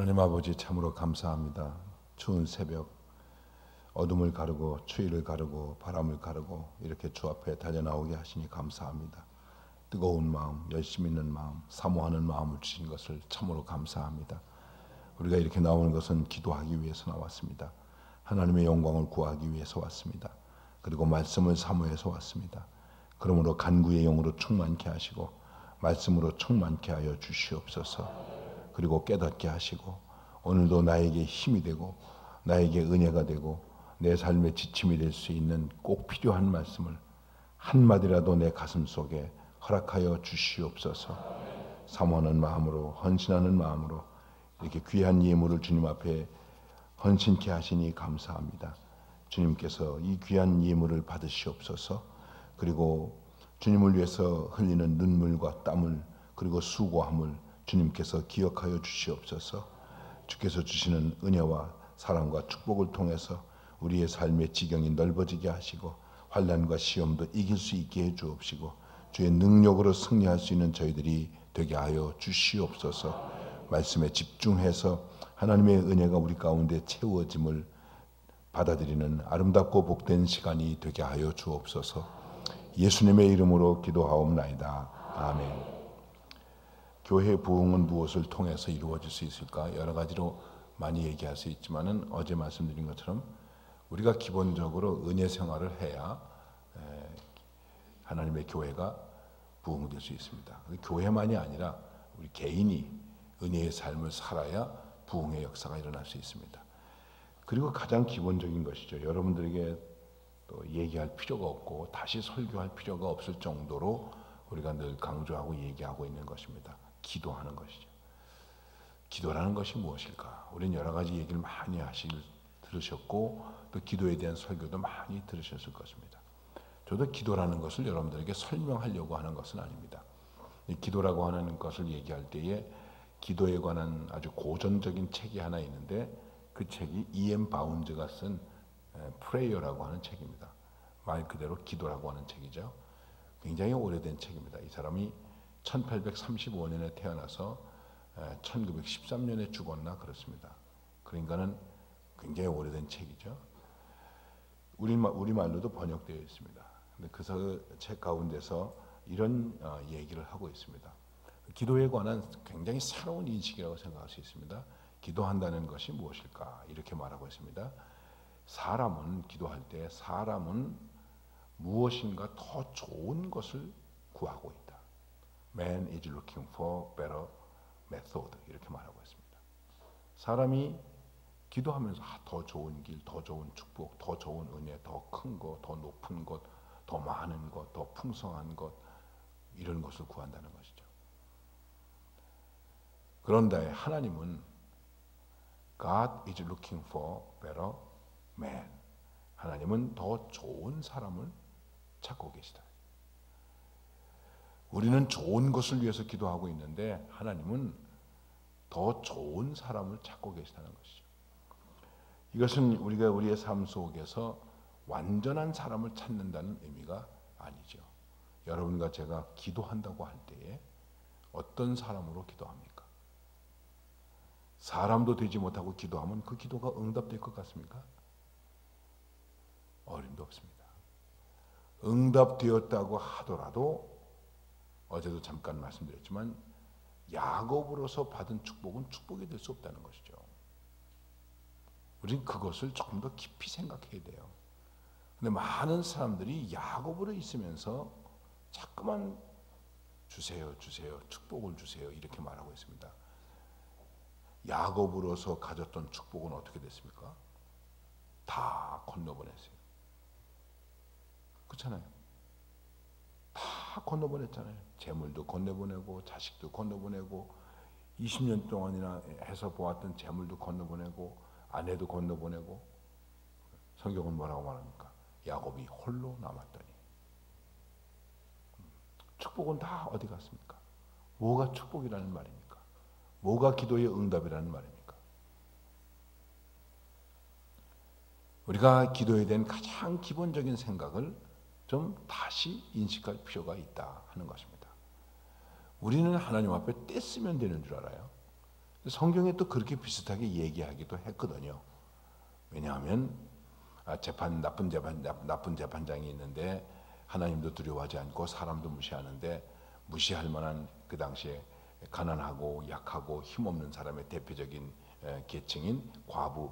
하나님 아버지 참으로 감사합니다. 추운 새벽 어둠을 가르고 추위를 가르고 바람을 가르고 이렇게 주 앞에 달려나오게 하시니 감사합니다. 뜨거운 마음, 열심 있는 마음, 사모하는 마음을 주신 것을 참으로 감사합니다. 우리가 이렇게 나오는 것은 기도하기 위해서 나왔습니다. 하나님의 영광을 구하기 위해서 왔습니다. 그리고 말씀을 사모해서 왔습니다. 그러므로 간구의 영으로 충만케 하시고 말씀으로 충만케 하여 주시옵소서. 그리고 깨닫게 하시고 오늘도 나에게 힘이 되고 나에게 은혜가 되고 내 삶의 지침이 될 수 있는 꼭 필요한 말씀을 한마디라도 내 가슴 속에 허락하여 주시옵소서. 사모하는 마음으로 헌신하는 마음으로 이렇게 귀한 예물을 주님 앞에 헌신케 하시니 감사합니다. 주님께서 이 귀한 예물을 받으시옵소서. 그리고 주님을 위해서 흘리는 눈물과 땀을 그리고 수고함을 주님께서 기억하여 주시옵소서. 주께서 주시는 은혜와 사랑과 축복을 통해서 우리의 삶의 지경이 넓어지게 하시고 환난과 시험도 이길 수 있게 해 주옵시고 주의 능력으로 승리할 수 있는 저희들이 되게 하여 주시옵소서. 말씀에 집중해서 하나님의 은혜가 우리 가운데 채워짐을 받아들이는 아름답고 복된 시간이 되게 하여 주옵소서. 예수님의 이름으로 기도하옵나이다. 아멘. 교회 부흥은 무엇을 통해서 이루어질 수 있을까? 여러 가지로 많이 얘기할 수 있지만은 어제 말씀드린 것처럼 우리가 기본적으로 은혜 생활을 해야 하나님의 교회가 부흥될 수 있습니다. 교회만이 아니라 우리 개인이 은혜의 삶을 살아야 부흥의 역사가 일어날 수 있습니다. 그리고 가장 기본적인 것이죠. 여러분들에게 또 얘기할 필요가 없고 다시 설교할 필요가 없을 정도로 우리가 늘 강조하고 얘기하고 있는 것입니다. 기도하는 것이죠. 기도라는 것이 무엇일까? 우리는 여러 가지 얘기를 많이 들으셨고 또 기도에 대한 설교도 많이 들으셨을 것입니다. 저도 기도라는 것을 여러분들에게 설명하려고 하는 것은 아닙니다. 이 기도라고 하는 것을 얘기할 때에 기도에 관한 아주 고전적인 책이 하나 있는데 그 책이 E.M. 바운즈가 쓴 프레이어라고 하는 책입니다. 말 그대로 기도라고 하는 책이죠. 굉장히 오래된 책입니다. 이 사람이 1835년에 태어나서 1913년에 죽었나 그렇습니다. 그러니까는 굉장히 오래된 책이죠. 우리말로도 번역되어 있습니다. 근데 그 책 가운데서 이런 얘기를 하고 있습니다. 기도에 관한 굉장히 새로운 인식이라고 생각할 수 있습니다. 기도한다는 것이 무엇일까? 이렇게 말하고 있습니다. 기도할 때 사람은 무엇인가 더 좋은 것을 구하고 있다. Man is looking for better method. 이렇게 말하고 있습니다. 사람이 기도하면서 더 좋은 길, 더 좋은 축복, 더 좋은 은혜, 더 큰 것, 더 높은 것, 더 많은 것, 더 풍성한 것 이런 것을 구한다는 것이죠. 그런데 하나님은 God is looking for better man. 하나님은 더 좋은 사람을 찾고 계시다. 우리는 좋은 것을 위해서 기도하고 있는데 하나님은 더 좋은 사람을 찾고 계시다는 것이죠. 이것은 우리가 우리의 삶 속에서 완전한 사람을 찾는다는 의미가 아니죠. 여러분과 제가 기도한다고 할 때에 어떤 사람으로 기도합니까? 사람도 되지 못하고 기도하면 그 기도가 응답될 것 같습니까? 어림도 없습니다. 응답되었다고 하더라도 어제도 잠깐 말씀드렸지만 야곱으로서 받은 축복은 축복이 될 수 없다는 것이죠. 우리는 그것을 조금 더 깊이 생각해야 돼요. 근데 많은 사람들이 야곱으로 있으면서 자꾸만 주세요, 축복을 주세요 이렇게 말하고 있습니다. 야곱으로서 가졌던 축복은 어떻게 됐습니까? 다 건너보냈어요. 그렇잖아요. 다 건너보냈잖아요. 재물도 건너보내고 자식도 건너보내고 20년 동안이나 해서 보았던 재물도 건너보내고 아내도 건너보내고 성경은 뭐라고 말합니까? 야곱이 홀로 남았더니 축복은 다 어디 갔습니까? 뭐가 축복이라는 말입니까? 뭐가 기도의 응답이라는 말입니까? 우리가 기도에 대한 가장 기본적인 생각을 좀 다시 인식할 필요가 있다 하는 것입니다. 우리는 하나님 앞에 떼쓰면 되는 줄 알아요. 성경에 또 그렇게 비슷하게 얘기하기도 했거든요. 왜냐하면 나쁜 재판장이 있는데 하나님도 두려워하지 않고 사람도 무시하는데, 무시할 만한 그 당시에 가난하고 약하고 힘없는 사람의 대표적인 계층인 과부,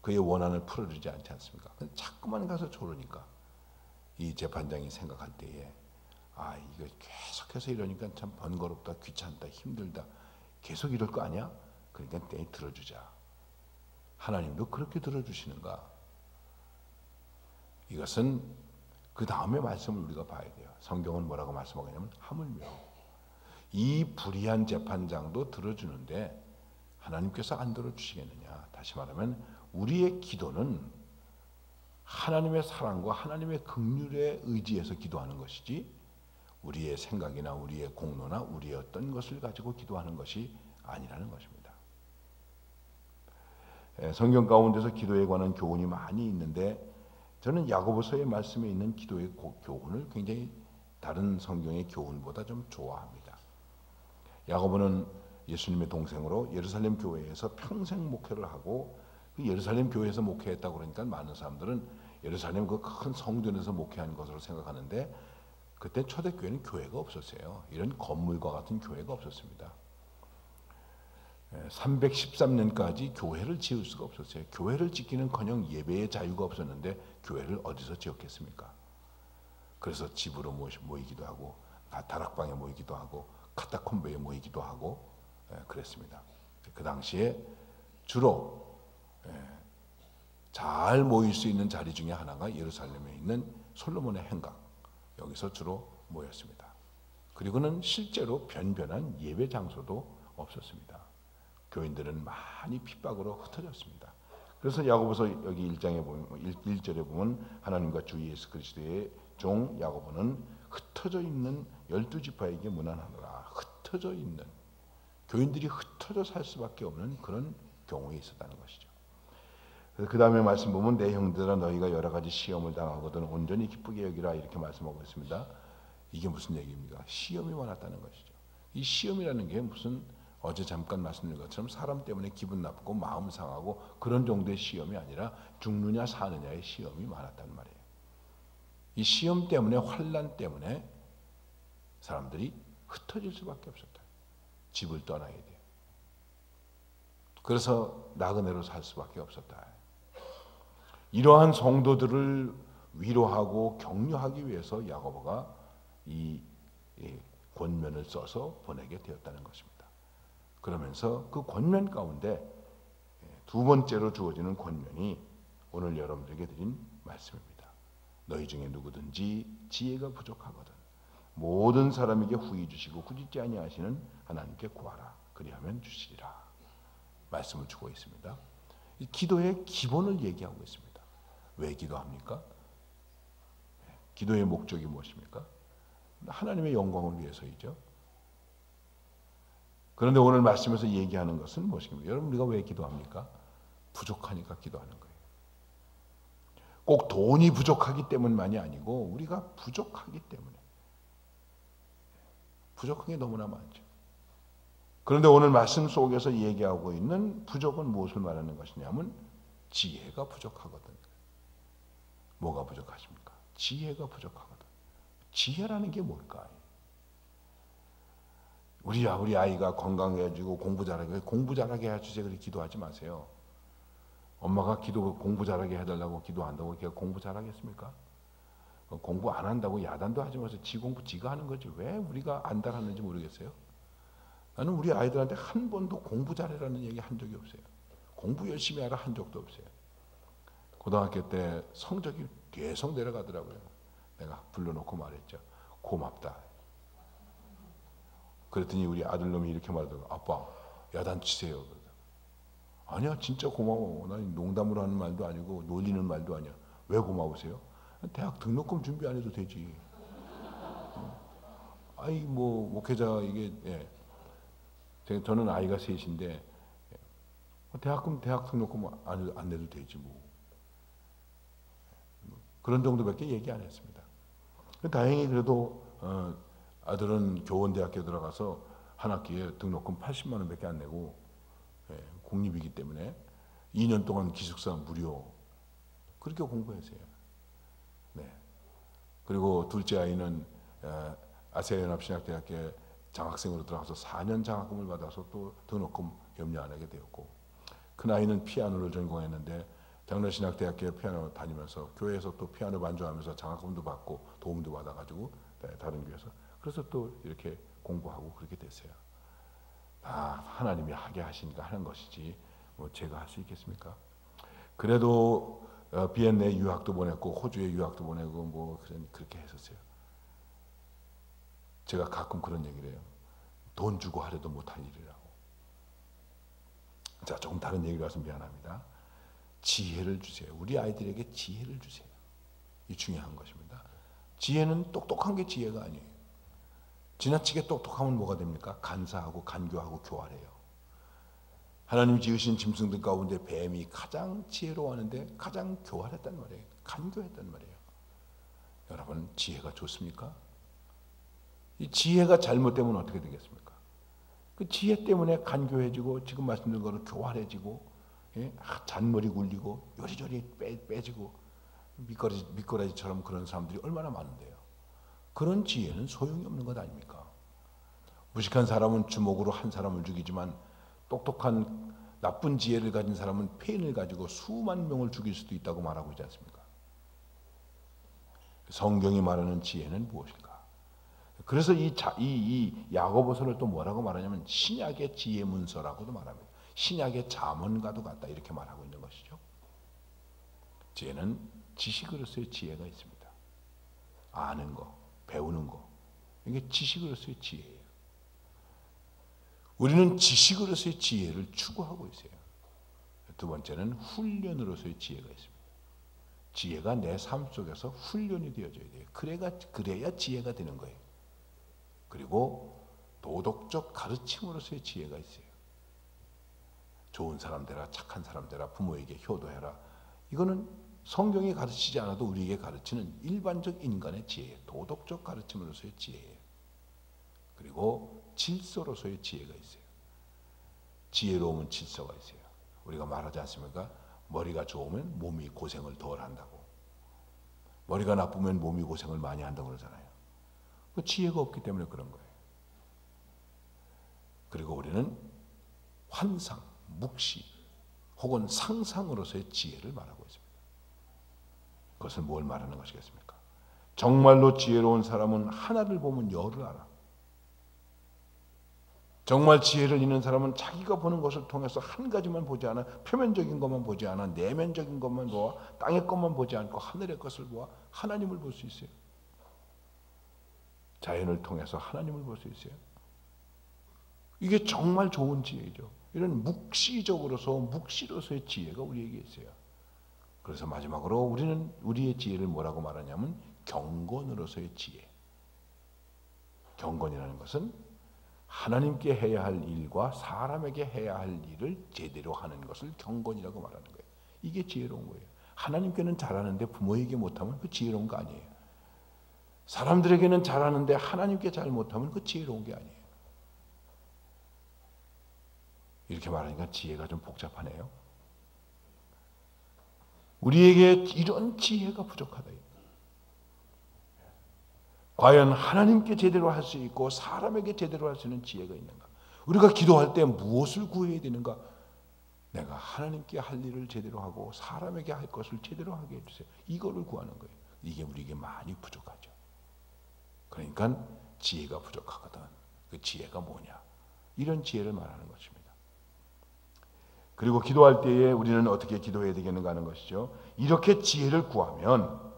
그의 원한을 풀어주지 않지 않습니까? 자꾸만 가서 조르니까 이 재판장이 생각할 때에 이거 계속해서 이러니까 참 번거롭다, 귀찮다, 힘들다, 계속 이럴 거 아니야? 그러니까 때 들어주자. 하나님도 그렇게 들어주시는가? 이것은 그 다음에 말씀을 우리가 봐야 돼요. 성경은 뭐라고 말씀하냐면 하물며 이 불의한 재판장도 들어주는데 하나님께서 안 들어주시겠느냐? 다시 말하면 우리의 기도는 하나님의 사랑과 하나님의 긍휼에 의지해서 기도하는 것이지, 우리의 생각이나 우리의 공로나 우리의 어떤 것을 가지고 기도하는 것이 아니라는 것입니다. 성경 가운데서 기도에 관한 교훈이 많이 있는데, 저는 야고보서의 말씀에 있는 기도의 교훈을 굉장히 다른 성경의 교훈보다 좀 좋아합니다. 야고보는 예수님의 동생으로 예루살렘 교회에서 평생 목회를 하고, 그 예루살렘 교회에서 목회했다고 그러니까 많은 사람들은 예루살렘 그 큰 성전에서 목회한 것으로 생각하는데, 그때 초대교회는 교회가 없었어요. 이런 건물과 같은 교회가 없었습니다. 313년까지 교회를 지을 수가 없었어요. 교회를 짓기는커녕 예배의 자유가 없었는데 교회를 어디서 지었겠습니까? 그래서 집으로 모이기도 하고, 다락방에 모이기도 하고, 카타콤베에 모이기도 하고 그랬습니다. 그 당시에 주로 잘 모일 수 있는 자리 중에 하나가 예루살렘에 있는 솔로몬의 행각, 여기서 주로 모였습니다. 그리고는 실제로 변변한 예배 장소도 없었습니다. 교인들은 많이 핍박으로 흩어졌습니다. 그래서 야고보서 여기 1장에 보면, 1절에 보면 하나님과 주 예수 그리스도의 종 야고보는 흩어져 있는 12지파에게 문안하노라. 흩어져 있는 교인들이 흩어져 살 수밖에 없는 그런 경우에 있었다는 것이죠. 그 다음에 말씀 보면 내 형들아 너희가 여러 가지 시험을 당하거든 온전히 기쁘게 여기라, 이렇게 말씀하고 있습니다. 이게 무슨 얘기입니까? 시험이 많았다는 것이죠. 이 시험이라는 게 무슨 어제 잠깐 말씀드린 것처럼 사람 때문에 기분 나쁘고 마음 상하고 그런 정도의 시험이 아니라 죽느냐 사느냐의 시험이 많았단 말이에요. 이 시험 때문에, 환난 때문에 사람들이 흩어질 수밖에 없었다. 집을 떠나야 돼요. 그래서 나그네로 살 수밖에 없었다. 이러한 성도들을 위로하고 격려하기 위해서 야고보가 이 권면을 써서 보내게 되었다는 것입니다. 그러면서 그 권면 가운데 두 번째로 주어지는 권면이 오늘 여러분들에게 드린 말씀입니다. 너희 중에 누구든지 지혜가 부족하거든 모든 사람에게 후히 주시고 꾸짖지 아니하시는 하나님께 구하라. 그리하면 주시리라. 말씀을 주고 있습니다. 이 기도의 기본을 얘기하고 있습니다. 왜 기도합니까? 기도의 목적이 무엇입니까? 하나님의 영광을 위해서이죠. 그런데 오늘 말씀에서 얘기하는 것은 무엇입니까? 여러분, 우리가 왜 기도합니까? 부족하니까 기도하는 거예요. 꼭 돈이 부족하기 때문만이 아니고 우리가 부족하기 때문에. 부족한 게 너무나 많죠. 그런데 오늘 말씀 속에서 얘기하고 있는 부족은 무엇을 말하는 것이냐면 지혜가 부족하거든. 뭐가 부족하십니까? 지혜가 부족하거든. 지혜라는 게 뭘까? 우리 아이가 건강해지고 공부 잘하게 해주세요. 그렇게 기도하지 마세요. 엄마가 공부 잘하게 해달라고 기도한다고 걔가 공부 잘하겠습니까? 공부 안 한다고 야단도 하지 마세요. 지 공부 지가 하는 거지 왜 우리가 안달하는지 모르겠어요. 나는 우리 아이들한테 한 번도 공부 잘해라는 얘기 한 적이 없어요. 공부 열심히 하라 한 적도 없어요. 고등학교 때 성적이 계속 내려가더라고요. 내가 불러놓고 말했죠. 고맙다. 그랬더니 우리 아들놈이 이렇게 말하더라고요. 아빠 야단 치세요. 아니야 진짜 고마워. 난 농담으로 하는 말도 아니고 놀리는 말도 아니야. 왜 고마우세요? 대학 등록금 준비 안 해도 되지. 아이 뭐 목회자 이게 저는 아이가 셋인데 대학 등록금 안 내도 되지 뭐. 그런 정도밖에 얘기 안 했습니다. 다행히 그래도 아들은 교원대학교 들어가서 한 학기에 등록금 80만 원밖에 안 내고 공립이기 때문에 2년 동안 기숙사 무료 그렇게 공부했어요. 네. 그리고 둘째 아이는 아시아연합신학대학교에 장학생으로 들어가서 4년 장학금을 받아서 또 등록금 염려 안 하게 되었고, 큰 아이는 피아노를 전공했는데 장로신학대학교에 피아노 다니면서 교회에서 또 피아노 반주하면서 장학금도 받고 도움도 받아가지고 다른 교회에서 그래서 또 이렇게 공부하고 그렇게 됐어요. 다 하나님이 하게 하시니까 하는 것이지 뭐 제가 할 수 있겠습니까? 그래도 비엔나에 유학도 보냈고 호주에 유학도 보내고 뭐 그렇게 했었어요. 제가 가끔 그런 얘기를 해요. 돈 주고 하려도 못할 일이라고. 자, 조금 다른 얘기를 해서 미안합니다. 지혜를 주세요. 우리 아이들에게 지혜를 주세요. 이 중요한 것입니다. 지혜는 똑똑한 게 지혜가 아니에요. 지나치게 똑똑하면 뭐가 됩니까? 간사하고 간교하고 교활해요. 하나님 지으신 짐승들 가운데 뱀이 가장 지혜로워하는데 가장 교활했단 말이에요. 간교했단 말이에요. 여러분, 지혜가 좋습니까? 이 지혜가 잘못되면 어떻게 되겠습니까? 그 지혜 때문에 간교해지고 지금 말씀드린 거로 교활해지고 잔머리 굴리고 요리조리 빼지고 미꾸라지처럼 그런 사람들이 얼마나 많은데요. 그런 지혜는 소용이 없는 것 아닙니까? 무식한 사람은 주먹으로 한 사람을 죽이지만 똑똑한 나쁜 지혜를 가진 사람은 펜을 가지고 수만 명을 죽일 수도 있다고 말하고 있지 않습니까? 성경이 말하는 지혜는 무엇일까? 그래서 이 야고보서를 또 뭐라고 말하냐면 신약의 지혜 문서라고도 말합니다. 신약의 잠언과도 같다 이렇게 말하고 있는 것이죠. 지혜는 지식으로서의 지혜가 있습니다. 아는 거, 배우는 거, 이게 지식으로서의 지혜예요. 우리는 지식으로서의 지혜를 추구하고 있어요. 두 번째는 훈련으로서의 지혜가 있습니다. 지혜가 내 삶 속에서 훈련이 되어져야 돼요. 그래야 지혜가 되는 거예요. 그리고 도덕적 가르침으로서의 지혜가 있어요. 좋은 사람 되라, 착한 사람 되라, 부모에게 효도해라. 이거는 성경이 가르치지 않아도 우리에게 가르치는 일반적 인간의 지혜예요. 도덕적 가르침으로서의 지혜예요. 그리고 질서로서의 지혜가 있어요. 지혜로움은 질서가 있어요. 우리가 말하지 않습니까? 머리가 좋으면 몸이 고생을 덜 한다고. 머리가 나쁘면 몸이 고생을 많이 한다고 그러잖아요. 그 지혜가 없기 때문에 그런 거예요. 그리고 우리는 환상, 묵시 혹은 상상으로서의 지혜를 말하고 있습니다. 그것은 뭘 말하는 것이겠습니까? 정말로 지혜로운 사람은 하나를 보면 열을 알아. 정말 지혜를 잃는 사람은 자기가 보는 것을 통해서 한 가지만 보지 않아, 표면적인 것만 보지 않아, 내면적인 것만 보아, 땅의 것만 보지 않고 하늘의 것을 보아 하나님을 볼 수 있어요. 자연을 통해서 하나님을 볼 수 있어요. 이게 정말 좋은 지혜죠. 이런 묵시로서의 지혜가 우리에게 있어요. 그래서 마지막으로 우리는 우리의 지혜를 뭐라고 말하냐면 경건으로서의 지혜. 경건이라는 것은 하나님께 해야 할 일과 사람에게 해야 할 일을 제대로 하는 것을 경건이라고 말하는 거예요. 이게 지혜로운 거예요. 하나님께는 잘하는데 부모에게 못하면 그 지혜로운 거 아니에요. 사람들에게는 잘하는데 하나님께 잘 못하면 그 지혜로운 게 아니에요. 이렇게 말하니까 지혜가 좀 복잡하네요. 우리에게 이런 지혜가 부족하다. 과연 하나님께 제대로 할 수 있고 사람에게 제대로 할 수 있는 지혜가 있는가? 우리가 기도할 때 무엇을 구해야 되는가? 내가 하나님께 할 일을 제대로 하고 사람에게 할 것을 제대로 하게 해주세요. 이거를 구하는 거예요. 이게 우리에게 많이 부족하죠. 그러니까 지혜가 부족하거든. 그 지혜가 뭐냐? 이런 지혜를 말하는 것입니다. 그리고 기도할 때에 우리는 어떻게 기도해야 되겠는가 하는 것이죠. 이렇게 지혜를 구하면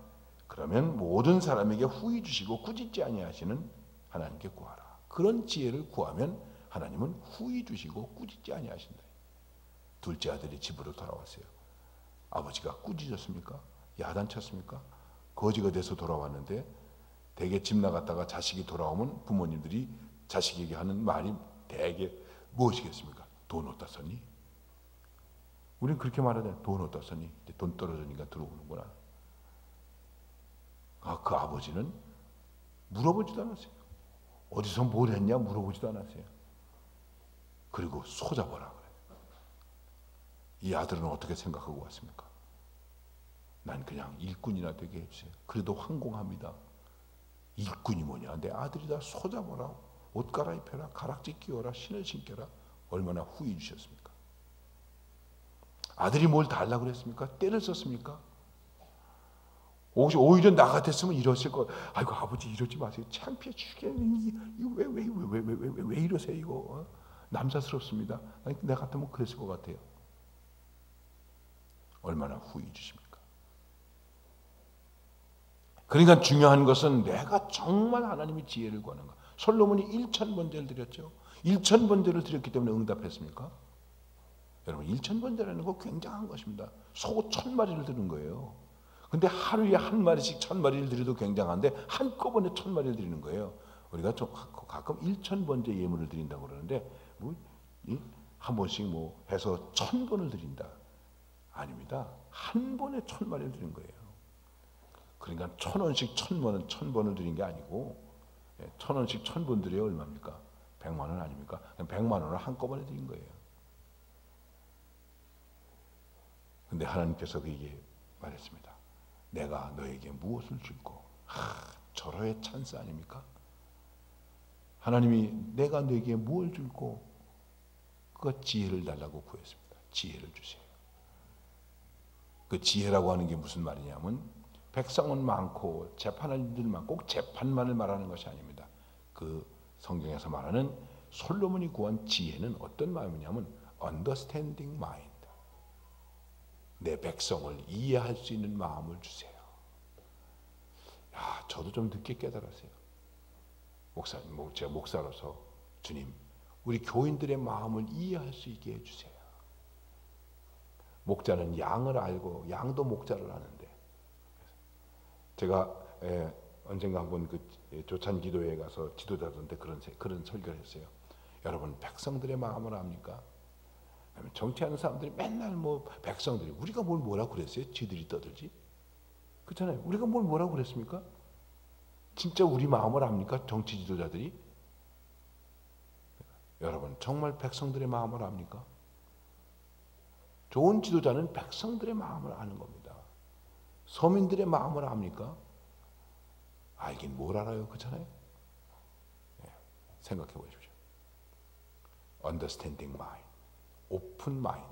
그러면 모든 사람에게 후히 주시고 꾸짖지 아니하시는 하나님께 구하라. 그런 지혜를 구하면 하나님은 후히 주시고 꾸짖지 아니하신다. 둘째 아들이 집으로 돌아왔어요. 아버지가 꾸짖었습니까? 야단쳤습니까? 거지가 돼서 돌아왔는데 대개 집 나갔다가 자식이 돌아오면 부모님들이 자식에게 하는 말이 대개 무엇이겠습니까? 돈 어디다 썼니? 우리는 그렇게 말하잖아요. 돈 어디다 썼니? 돈 떨어지니까 들어오는구나. 그 아버지는 물어보지도 않았어요. 어디서 뭘 했냐 물어보지도 않았어요. 그리고 소잡아라 그래. 이 아들은 어떻게 생각하고 왔습니까? 난 그냥 일꾼이나 되게 해주세요. 그래도 황공합니다. 일꾼이 뭐냐? 내 아들이다. 소잡아라. 옷 갈아입혀라. 가락지 끼워라. 신을 신겨라. 얼마나 후히 주셨습니까? 아들이 뭘 달라고 그랬습니까? 때를 썼습니까? 오히려 나 같았으면 이러실 거. 아이고 아버지 이러지 마세요. 창피해 죽겠네. 이거 왜 이러세요 이거? 남사스럽습니다. 내 같으면 그랬을 것 같아요. 얼마나 후히 주십니까? 그러니까 중요한 것은 내가 정말 하나님의 지혜를 구하는 것. 솔로몬이 1000번제를 드렸죠. 1000번제를 드렸기 때문에 응답했습니까? 여러분 1000번제라는 거 굉장한 것입니다. 소 1000마리를 드는 거예요. 근데 하루에 한 마리씩 1000마리를 드려도 굉장한데 한꺼번에 1000마리를 드리는 거예요. 우리가 좀 가끔 1000번제 예물을 드린다고 그러는데 한 번씩 해서 1000번을 드린다. 아닙니다. 한 번에 1000마리를 드린 거예요. 그러니까 1000원씩 1000번을 드린 게 아니고 1000원씩 1000번 드려야 얼마입니까? 100만 원 아닙니까? 100만 원을 한꺼번에 드린 거예요. 근데 하나님께서 그에게 말했습니다. 내가 너에게 무엇을 줄고? 절호의 찬스 아닙니까? 하나님이 내가 너에게 무엇을 줄고? 그가 지혜를 달라고 구했습니다. 지혜를 주세요. 그 지혜라고 하는 게 무슨 말이냐면 백성은 많고 재판할 일들 많고 꼭 재판만을 말하는 것이 아닙니다. 그 성경에서 말하는 솔로몬이 구한 지혜는 어떤 마음이냐면 understanding mind. 내 백성을 이해할 수 있는 마음을 주세요. 야, 저도 좀 늦게 깨달았어요. 목사님, 제가 목사로서 주님, 우리 교인들의 마음을 이해할 수 있게 해주세요. 목자는 양을 알고 양도 목자를 아는데 제가 언젠가 한번 그 조찬 기도회에 가서 지도자들한테 그런 설교를 했어요. 여러분 백성들의 마음을 압니까? 정치하는 사람들이 맨날 백성들이 우리가 뭐라고 그랬어요? 지들이 떠들지? 그렇잖아요. 우리가 뭐라고 그랬습니까? 진짜 우리 마음을 압니까? 정치 지도자들이? 여러분 정말 백성들의 마음을 압니까? 좋은 지도자는 백성들의 마음을 아는 겁니다. 서민들의 마음을 압니까? 알긴 뭘 알아요. 그렇잖아요. 생각해 보십시오. Understanding mind, open mind.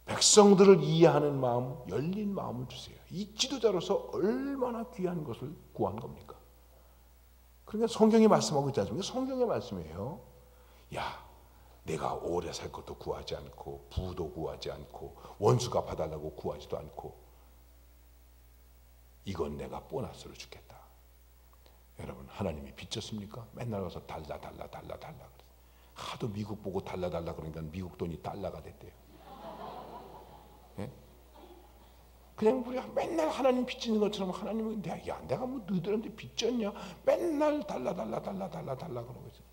백성들을 이해하는 마음, 열린 마음을 주세요. 이 지도자로서 얼마나 귀한 것을 구한 겁니까? 그러니까 성경이 말씀하고 있지 않습니까? 성경의 말씀이에요. 야, 내가 오래 살 것도 구하지 않고 부도 구하지 않고 원수가 봐달라고 구하지도 않고 이건 내가 보너스로 주겠다. 여러분 하나님이 빚졌습니까? 맨날 가서 달라 하도 미국 보고 달라 그러니까 미국 돈이 달러가 됐대요. 예? 그냥 우리가 맨날 하나님 빚지는 것처럼 하나님은 내가 뭐 너희들한테 빚졌냐? 맨날 달라 그러고 있어요.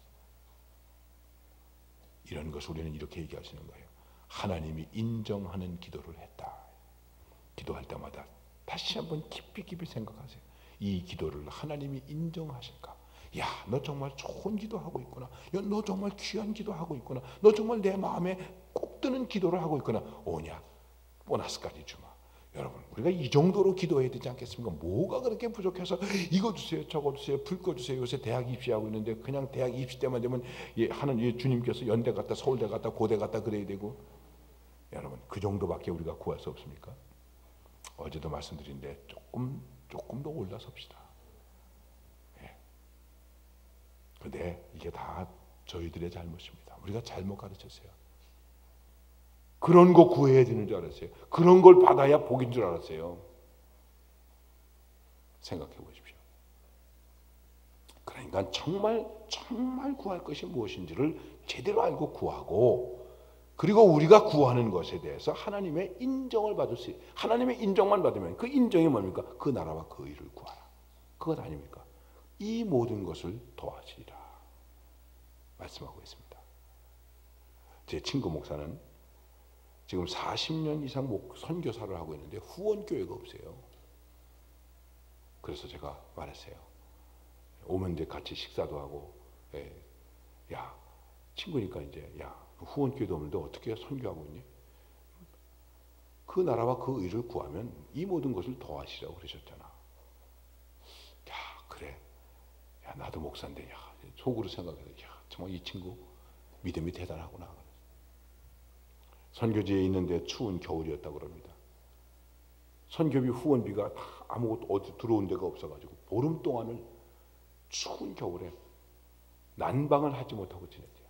이런 것을 우리는 이렇게 얘기하시는 거예요. 하나님이 인정하는 기도를 했다. 기도할 때마다 다시 한번 깊이 생각하세요. 이 기도를 하나님이 인정하실까? 야, 너 정말 좋은 기도하고 있구나. 야, 너 정말 귀한 기도하고 있구나. 너 정말 내 마음에 꼭 드는 기도를 하고 있구나. 오냐? 보너스까지 주마. 여러분, 우리가 이 정도로 기도해야 되지 않겠습니까? 뭐가 그렇게 부족해서 이거 주세요, 저거 주세요, 불 꺼 주세요. 요새 대학 입시하고 있는데 그냥 대학 입시 때만 되면 하나님 주님께서 연대 갔다 서울대 갔다 고대 갔다 그래야 되고 여러분 그 정도밖에 우리가 구할 수 없습니까? 어제도 말씀드린데 조금 더 올라섭시다. 예. 근데 이게 다 저희들의 잘못입니다. 우리가 잘못 가르쳤어요. 그런 거 구해야 되는 줄 알았어요. 그런 걸 받아야 복인 줄 알았어요. 생각해 보십시오. 그러니까 정말 구할 것이 무엇인지를 제대로 알고 구하고 그리고 우리가 구하는 것에 대해서 하나님의 인정을 받을 수 있어요. 하나님의 인정만 받으면 그 인정이 뭡니까? 그 나라와 그 의를 구하라. 그것 아닙니까? 이 모든 것을 더하시리라 말씀하고 있습니다. 제 친구 목사는 지금 40년 이상 선교사를 하고 있는데 후원교회가 없어요. 그래서 제가 말했어요. 오면 이제 같이 식사도 하고 야 친구니까 이제 야, 후원교회도 없는데 어떻게 선교하고 있니? 그 나라와 그 의를 구하면 이 모든 것을 더하시라고 그러셨잖아. 야, 그래. 야, 나도 목사인데, 야, 속으로 생각해서, 야, 정말 이 친구 믿음이 대단하구나. 선교지에 있는데 추운 겨울이었다고 그럽니다. 선교비 후원비가 아무것도 어디 들어온 데가 없어가지고 보름 동안을 추운 겨울에 난방을 하지 못하고 지냈대요.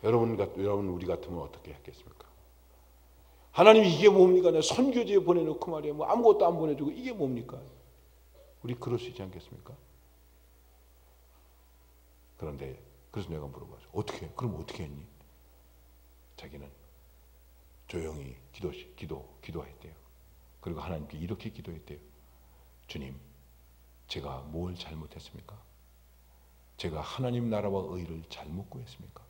여러분 우리 같으면 어떻게 했겠습니까? 하나님이 이게 뭡니까? 내가 선교지에 보내놓고 말이야 뭐 아무것도 안 보내주고 이게 뭡니까? 우리 그럴 수 있지 않겠습니까? 그런데 그래서 내가 물어봐죠. 어떻게? 그럼 어떻게 했니? 자기는 조용히 기도했대요. 그리고 하나님께 이렇게 기도했대요. 주님, 제가 뭘 잘못했습니까? 제가 하나님 나라와 의를 잘못 구했습니까?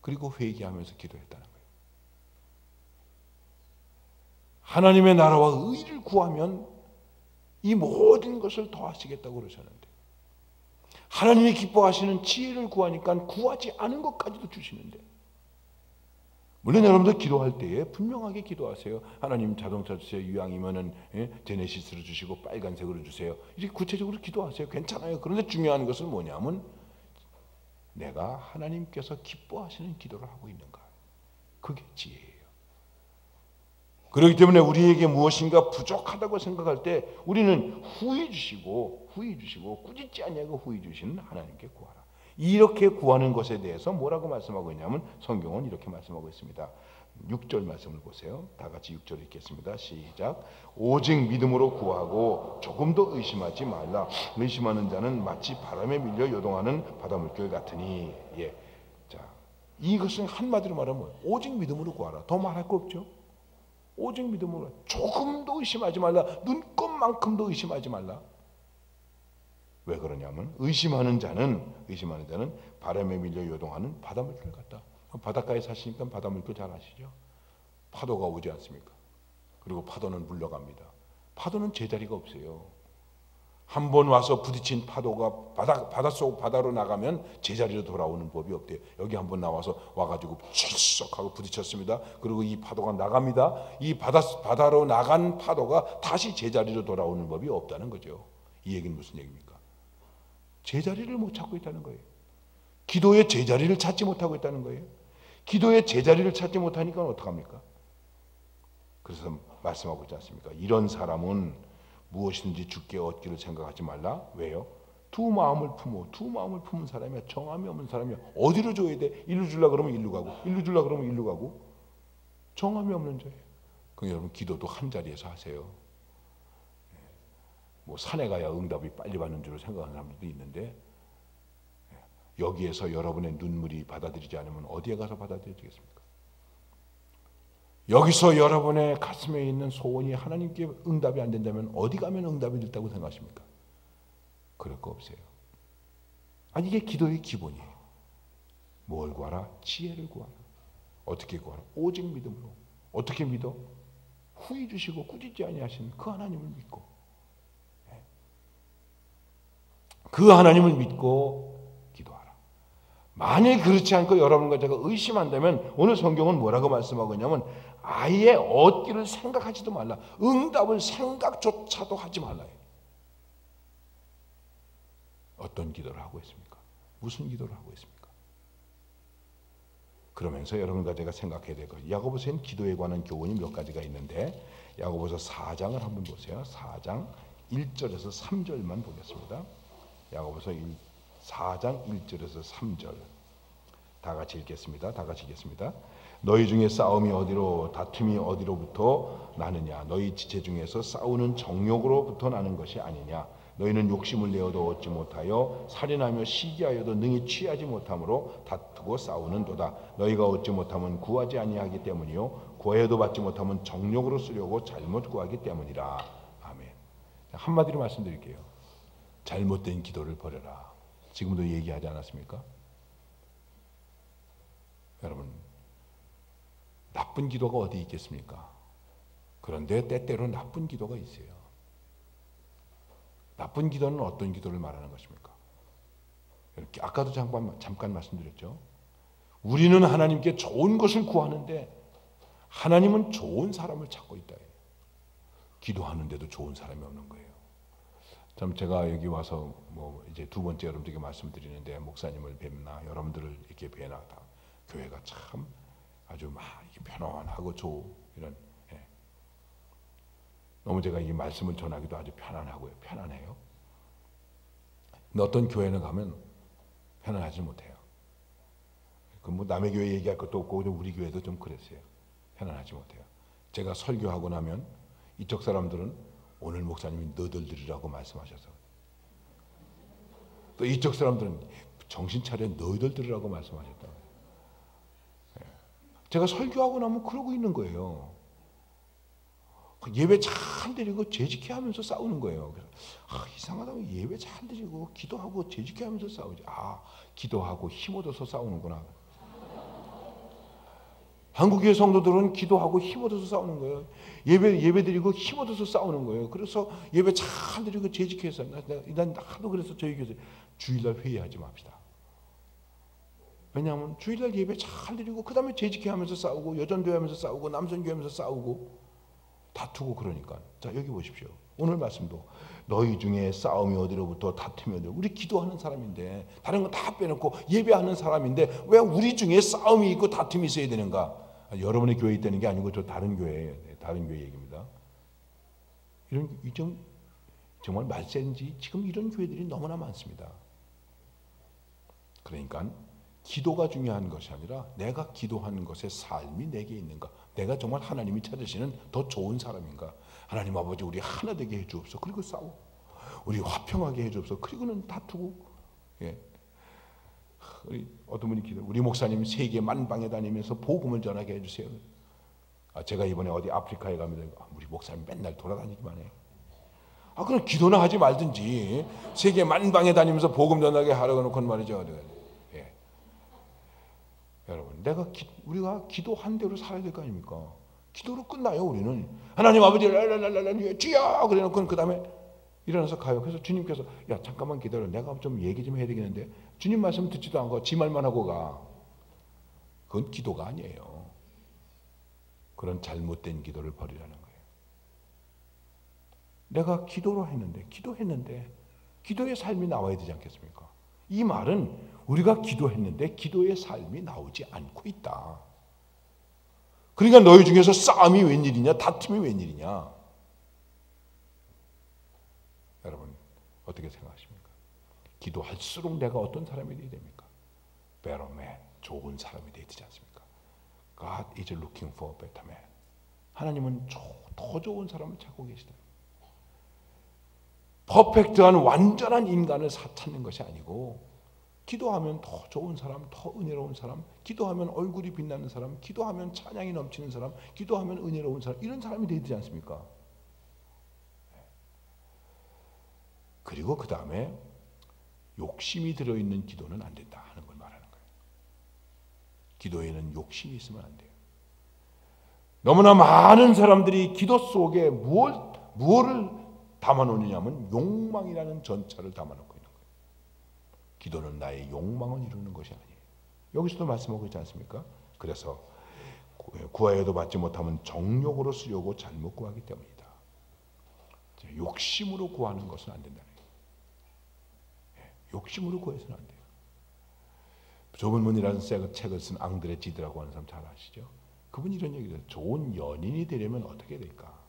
그리고 회개하면서 기도했다는 거예요. 하나님의 나라와 의를 구하면 이 모든 것을 더하시겠다고 그러셨는데 하나님이 기뻐하시는 지혜를 구하니까 구하지 않은 것까지도 주시는데 물론 여러분들 기도할 때에 분명하게 기도하세요. 하나님 자동차 주세요. 유황이면은 제네시스로 주시고 빨간색으로 주세요. 이렇게 구체적으로 기도하세요. 괜찮아요. 그런데 중요한 것은 뭐냐면 내가 하나님께서 기뻐하시는 기도를 하고 있는가. 그게 지혜예요. 그렇기 때문에 우리에게 무엇인가 부족하다고 생각할 때 우리는 후히 주시고 꾸짖지 아니하고 후히 주시는 하나님께 구하라. 이렇게 구하는 것에 대해서 뭐라고 말씀하고 있냐면 성경은 이렇게 말씀하고 있습니다. 6절 말씀을 보세요. 다 같이 6절 읽겠습니다. 시작. 오직 믿음으로 구하고 조금도 의심하지 말라. 의심하는 자는 마치 바람에 밀려 요동하는 바닷물결 같으니. 예. 자, 이것은 한마디로 말하면 오직 믿음으로 구하라. 더 말할 거 없죠. 오직 믿음으로 조금도 의심하지 말라. 눈꼽만큼도 의심하지 말라. 왜 그러냐면 의심하는 자는 바람에 밀려 요동하는 바닷물결 같다. 바닷가에 사시니까 바닷물결 잘 아시죠? 파도가 오지 않습니까? 그리고 파도는 물러갑니다. 파도는 제자리가 없어요. 한 번 와서 부딪힌 파도가 바다로 나가면 제자리로 돌아오는 법이 없대요. 여기 한번 나와서 와가지고 철썩하고 부딪혔습니다. 그리고 이 파도가 나갑니다. 이 바다로 나간 파도가 다시 제자리로 돌아오는 법이 없다는 거죠. 이 얘기는 무슨 얘기입니까? 제자리를 못 찾고 있다는 거예요. 기도의 제자리를 찾지 못하고 있다는 거예요. 기도의 제자리를 찾지 못하니까 어떡합니까? 그래서 말씀하고 있지 않습니까? 이런 사람은 무엇이든지 주께 얻기를 생각하지 말라. 왜요? 두 마음을 품은 사람이야. 정함이 없는 사람이야. 어디로 줘야 돼? 일로 주려고 그러면 일로 가고 일로 주려고 그러면 일로 가고 정함이 없는 자예요. 그럼 여러분 기도도 한 자리에서 하세요. 뭐 산에 가야 응답이 빨리 받는 줄 생각하는 사람들도 있는데 여기에서 여러분의 눈물이 받아들이지 않으면 어디에 가서 받아들여지겠습니까? 여기서 여러분의 가슴에 있는 소원이 하나님께 응답이 안 된다면 어디 가면 응답이 됐다고 생각하십니까? 그럴 거 없어요. 아니 이게 기도의 기본이에요. 뭘 구하라? 지혜를 구하라. 어떻게 구하라? 오직 믿음으로. 어떻게 믿어? 후히 주시고 꾸짖지 아니하신 그 하나님을 믿고 그 하나님을 믿고 기도하라. 만일 그렇지 않고 여러분과 제가 의심한다면 오늘 성경은 뭐라고 말씀하고 있냐면 아예 얻기를 생각하지도 말라. 응답을 생각조차도 하지 말라. 어떤 기도를 하고 있습니까? 무슨 기도를 하고 있습니까? 그러면서 여러분과 제가 생각해야 될 것. 야고보서엔 기도에 관한 교훈이 몇 가지가 있는데 야고보서 4장을 한번 보세요. 4장 1절에서 3절만 보겠습니다. 야고보서 4장 1절에서 3절 다 같이 읽겠습니다. 너희 중에 싸움이 어디로 다툼이 어디로부터 나느냐? 너희 지체 중에서 싸우는 정욕으로부터 나는 것이 아니냐? 너희는 욕심을 내어도 얻지 못하여 살인하며 시기하여도 능히 취하지 못함으로 다투고 싸우는도다. 너희가 얻지 못하면 구하지 아니하기 때문이요 구하여도 받지 못하면 정욕으로 쓰려고 잘못 구하기 때문이라. 아멘. 한마디로 말씀드릴게요. 잘못된 기도를 버려라. 지금도 얘기하지 않았습니까? 여러분, 나쁜 기도가 어디 있겠습니까? 그런데 때때로 나쁜 기도가 있어요. 나쁜 기도는 어떤 기도를 말하는 것입니까? 이렇게 아까도 잠깐 말씀드렸죠. 우리는 하나님께 좋은 것을 구하는데 하나님은 좋은 사람을 찾고 있다. 기도하는데도 좋은 사람이 없는 거예요. 참 제가 여기 와서 뭐 이제 두 번째 여러분들에게 말씀드리는데 목사님을 뵙나 여러분들을 이렇게 뵈나 다 교회가 참 아주 막 편안하고 이런 너무 제가 이 말씀을 전하기도 아주 편안하고요. 편안해요. 근데 어떤 교회는 가면 편안하지 못해요. 그 뭐 남의 교회 얘기할 것도 없고 우리 교회도 좀 그랬어요. 편안하지 못해요. 제가 설교하고 나면 이쪽 사람들은 오늘 목사님이 너들 들으라고 말씀하셔서 또 이쪽 사람들은 정신 차려 너희들 들으라고 말씀하셨다. 제가 설교하고 나면 그러고 있는 거예요. 예배 잘 드리고 재직해 하면서 싸우는 거예요. 그래서 이상하다고 예배 잘 드리고 기도하고 재직해 하면서 싸우지. 기도하고 힘 얻어서 싸우는구나. 한국교회 성도들은 기도하고 힘 얻어서 싸우는 거예요. 예배 드리고 힘 얻어서 싸우는 거예요. 그래서 예배 잘 드리고 재직해서 난 하도 그래서 저희 교회에서 주일날 회의하지 맙시다. 왜냐하면 주일날 예배 잘 드리고 그 다음에 재직해 하면서 싸우고 여전교회 하면서 싸우고 남선교회 하면서 싸우고 다투고 그러니까. 자 여기 보십시오. 오늘 말씀도 너희 중에 싸움이 어디로부터 다툼이 어디로 우리 기도하는 사람인데 다른 거 다 빼놓고 예배하는 사람인데 왜 우리 중에 싸움이 있고 다툼이 있어야 되는가? 여러분의 교회에 있다는 게 아니고 저 다른 교회 얘기입니다. 이런 정말 말세인지 지금 이런 교회들이 너무나 많습니다. 그러니까 기도가 중요한 것이 아니라 내가 기도하는 것의 삶이 내게 있는가? 내가 정말 하나님이 찾으시는 더 좋은 사람인가? 하나님 아버지 우리 하나 되게 해주옵소서. 그리고 싸워. 우리 화평하게 해주옵소서. 그리고는 다투고. 우리 어떤 분이 기도. 우리 목사님 세계 만방에 다니면서 복음을 전하게 해주세요. 제가 이번에 어디 아프리카에 가면 우리 목사님 맨날 돌아다니기만 해. 그럼 기도나 하지 말든지 세계 만방에 다니면서 복음 전하게 하라고 놓고 말이죠. 여러분, 우리가 기도한 대로 살아야 될 거 아닙니까? 기도로 끝나요, 우리는. 하나님 아버지, 주여! 그래 놓고 그 다음에 일어나서 가요. 그래서 주님께서, 야, 잠깐만 기다려. 내가 좀 얘기 좀 해야 되겠는데. 주님 말씀 듣지도 않고 지 말만 하고 가. 그건 기도가 아니에요. 그런 잘못된 기도를 버리라는 거예요. 내가 기도했는데, 기도의 삶이 나와야 되지 않겠습니까? 이 말은 우리가 기도했는데 기도의 삶이 나오지 않고 있다. 그러니까 너희 중에서 싸움이 웬일이냐, 다툼이 웬일이냐. 여러분 어떻게 생각하십니까? 기도할수록 내가 어떤 사람이 되어야 됩니까? Better man, 좋은 사람이 되어야 되지 않습니까? God is looking for a better man. 하나님은 더 좋은 사람을 찾고 계시다. 퍼펙트한 완전한 인간을 찾는 것이 아니고 기도하면 더 좋은 사람, 더 은혜로운 사람, 기도하면 얼굴이 빛나는 사람, 기도하면 찬양이 넘치는 사람, 기도하면 은혜로운 사람, 이런 사람이 되어야 되지 않습니까? 그리고 그 다음에 욕심이 들어있는 기도는 안 된다 하는 걸 말하는 거예요. 기도에는 욕심이 있으면 안 돼요. 너무나 많은 사람들이 기도 속에 무엇을 담아놓느냐면 욕망이라는 전차를 담아놓고 있는 거예요. 기도는 나의 욕망을 이루는 것이 아니에요. 여기서도 말씀하고 있지 않습니까? 그래서 구하여도 받지 못하면 정욕으로 쓰려고 잘못 구하기 때문이다. 욕심으로 구하는 것은 안 된다는 거예요. 욕심으로 구해서는 안 돼요. 좁은 문이라는 책을 쓴 앙드레 지드라고 하는 사람 잘 아시죠? 그분이 이런 얘기를 해요. 좋은 연인이 되려면 어떻게 될까?